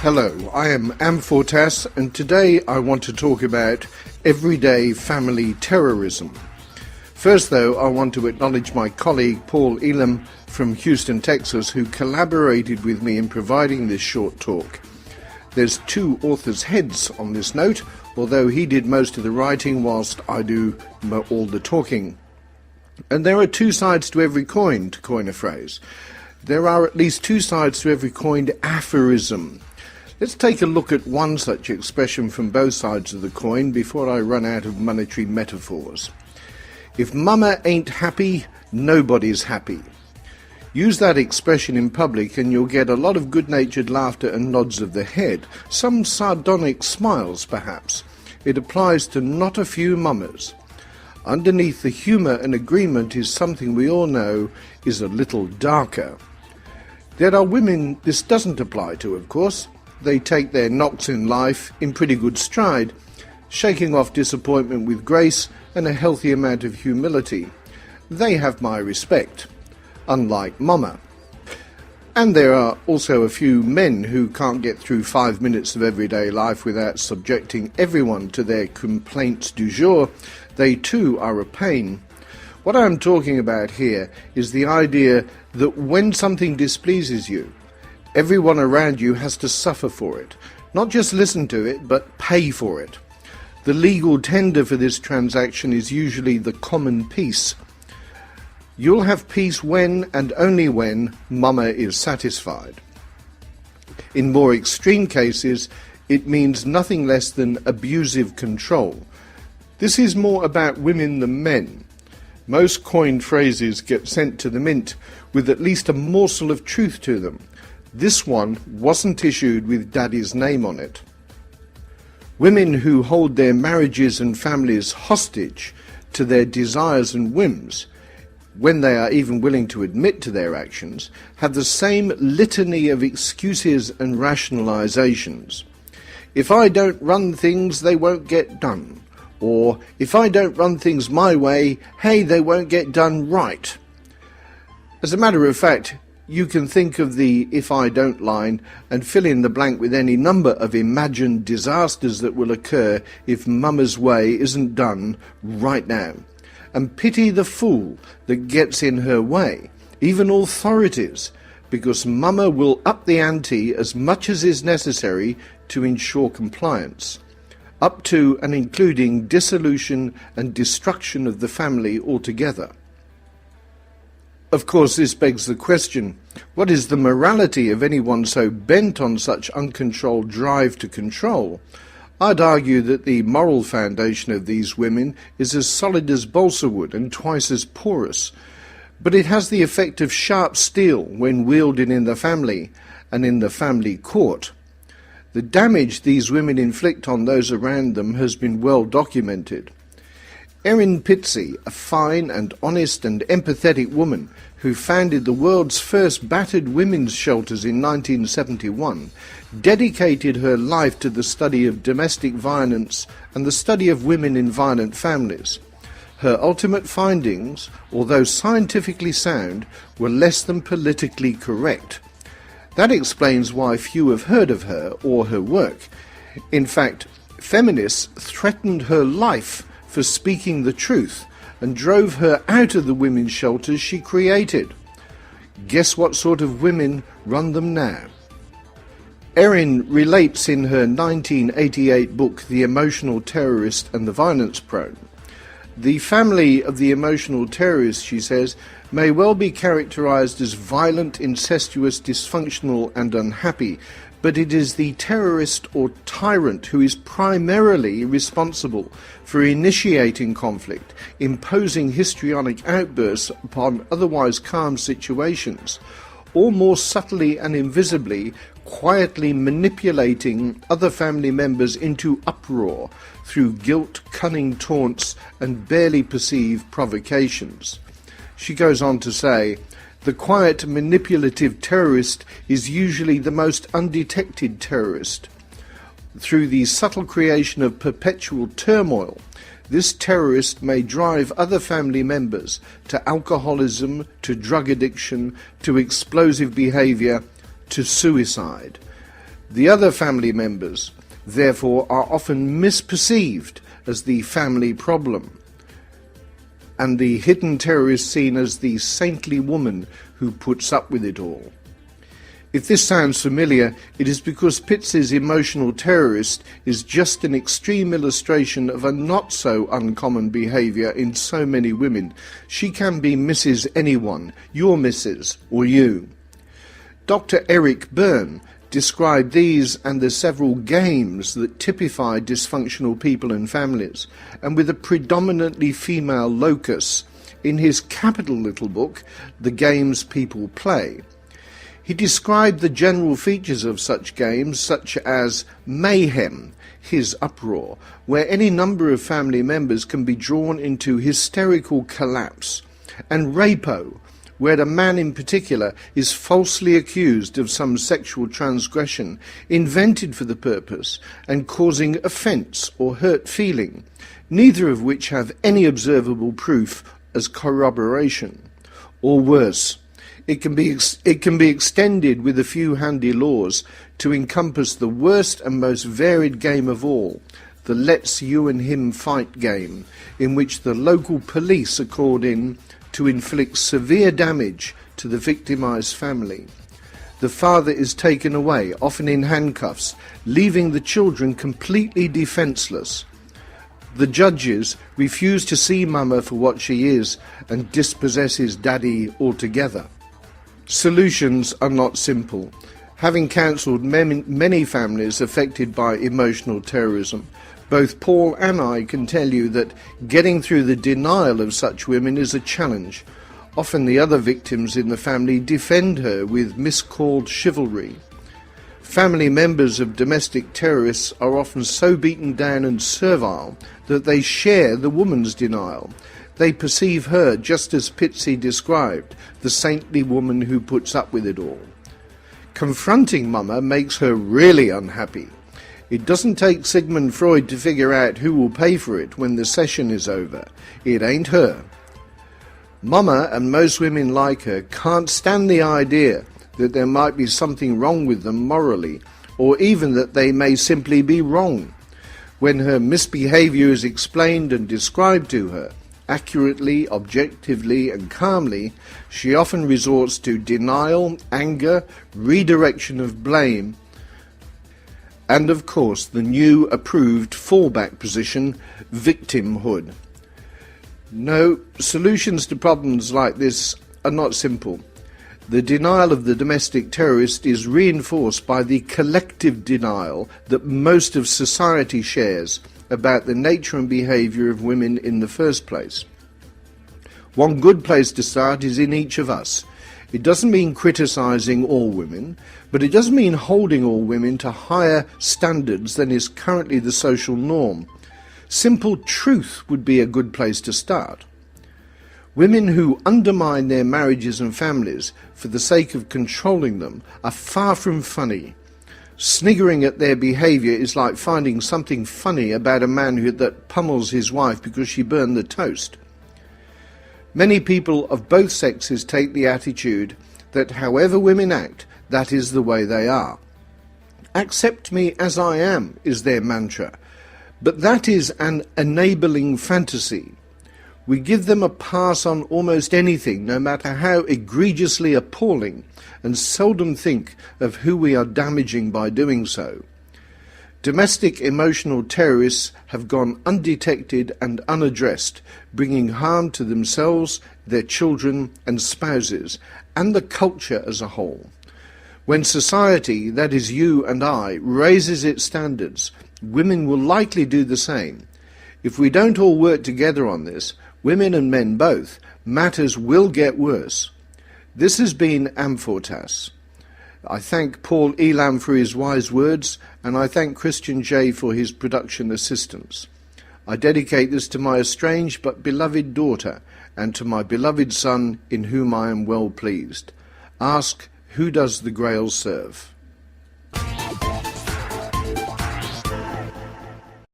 Hello, I am Amfortas, and today I want to talk about everyday family terrorism. First though, I want to acknowledge my colleague Paul Elam from Houston, Texas, who collaborated with me in providing this short talk. There's two authors' heads on this note, although he did most of the writing whilst I do all the talking. And there are two sides to every coin, to coin a phrase. There are at least two sides to every coined aphorism. Let's take a look at one such expression from both sides of the coin before I run out of monetary metaphors. If mama ain't happy, nobody's happy. Use that expression in public and you'll get a lot of good-natured laughter and nods of the head, some sardonic smiles perhaps. It applies to not a few mamas. Underneath the humour and agreement is something we all know is a little darker. There are women this doesn't apply to, of course. They take their knocks in life in pretty good stride, shaking off disappointment with grace and a healthy amount of humility. They have my respect, unlike mama. And there are also a few men who can't get through 5 minutes of everyday life without subjecting everyone to their complaints du jour. They too are a pain. What I'm talking about here is the idea that when something displeases you, everyone around you has to suffer for it. Not just listen to it, but pay for it. The legal tender for this transaction is usually the common peace. You'll have peace when and only when mama is satisfied. In more extreme cases, it means nothing less than abusive control. This is more about women than men. Most coined phrases get sent to the mint with at least a morsel of truth to them. This one wasn't issued with daddy's name on it. Women who hold their marriages and families hostage to their desires and whims, when they are even willing to admit to their actions, have the same litany of excuses and rationalizations. If I don't run things, they won't get done. Or, if I don't run things my way, hey, they won't get done right. As a matter of fact, you can think of the if I don't line and fill in the blank with any number of imagined disasters that will occur if mama's way isn't done right now. And pity the fool that gets in her way, even authorities, because mama will up the ante as much as is necessary to ensure compliance, up to and including dissolution and destruction of the family altogether. Of course, this begs the question, what is the morality of anyone so bent on such uncontrolled drive to control? I'd argue that the moral foundation of these women is as solid as balsa wood and twice as porous, but it has the effect of sharp steel when wielded in the family and in the family court. The damage these women inflict on those around them has been well documented. Erin Pitsey, a fine and honest and empathetic woman who founded the world's first battered women's shelters in 1971, dedicated her life to the study of domestic violence and the study of women in violent families. Her ultimate findings, although scientifically sound, were less than politically correct. That explains why few have heard of her or her work. In fact, feminists threatened her life for speaking the truth and drove her out of the women's shelters she created. Guess what sort of women run them now? Erin relates in her 1988 book, The Emotional Terrorist and the Violence Prone. The family of the emotional terrorist, she says, may well be characterized as violent, incestuous, dysfunctional and unhappy, but it is the terrorist or tyrant who is primarily responsible for initiating conflict, imposing histrionic outbursts upon otherwise calm situations, or more subtly and invisibly, quietly manipulating other family members into uproar through guilt, cunning taunts, and barely perceived provocations. She goes on to say, the quiet, manipulative terrorist is usually the most undetected terrorist. Through the subtle creation of perpetual turmoil, this terrorist may drive other family members to alcoholism, to drug addiction, to explosive behavior, to suicide. The other family members, therefore, are often misperceived as the family problem, and the hidden terrorist seen as the saintly woman who puts up with it all. If this sounds familiar, it is because Pizz's emotional terrorist is just an extreme illustration of a not-so-uncommon behaviour in so many women. She can be Mrs. Anyone, your Mrs. or you. Dr. Eric Byrne described these and the several games that typify dysfunctional people and families, and with a predominantly female locus, in his capital little book, The Games People Play. He described the general features of such games, such as mayhem, his uproar, where any number of family members can be drawn into hysterical collapse, and rapo, where a man in particular is falsely accused of some sexual transgression invented for the purpose and causing offence or hurt feeling, neither of which have any observable proof as corroboration. Or worse, it can be extended with a few handy laws to encompass the worst and most varied game of all, the let's you and him fight game, in which the local police are called in to inflict severe damage to the victimised family. The father is taken away, often in handcuffs, leaving the children completely defenceless. The judges refuse to see Mama for what she is and dispossesses Daddy altogether. Solutions are not simple. Having counselled many families affected by emotional terrorism, both Paul and I can tell you that getting through the denial of such women is a challenge. Often the other victims in the family defend her with miscalled chivalry. Family members of domestic terrorists are often so beaten down and servile that they share the woman's denial. They perceive her just as Pizzi described, the saintly woman who puts up with it all. Confronting Mama makes her really unhappy. It doesn't take Sigmund Freud to figure out who will pay for it when the session is over. It ain't her. Mama, and most women like her, can't stand the idea that there might be something wrong with them morally, or even that they may simply be wrong. When her misbehaviour is explained and described to her, accurately, objectively and calmly, she often resorts to denial, anger, redirection of blame, and of course the new approved fallback position, victimhood. No, solutions to problems like this are not simple. The denial of the domestic terrorist is reinforced by the collective denial that most of society shares about the nature and behaviour of women in the first place. One good place to start is in each of us. It doesn't mean criticising all women, but it does mean holding all women to higher standards than is currently the social norm. Simple truth would be a good place to start. Women who undermine their marriages and families for the sake of controlling them are far from funny. Sniggering at their behaviour is like finding something funny about a man that pummels his wife because she burned the toast. Many people of both sexes take the attitude that however women act, that is the way they are. Accept me as I am is their mantra, but that is an enabling fantasy. We give them a pass on almost anything, no matter how egregiously appalling, and seldom think of who we are damaging by doing so. Domestic emotional terrorists have gone undetected and unaddressed, bringing harm to themselves, their children and spouses, and the culture as a whole. When society, that is you and I, raises its standards, women will likely do the same. If we don't all work together on this, women and men both, matters will get worse. This has been Amfortas. I thank Paul Elam for his wise words, and I thank Christian J for his production assistance. I dedicate this to my estranged but beloved daughter, and to my beloved son, in whom I am well pleased. Ask, who does the Grail serve?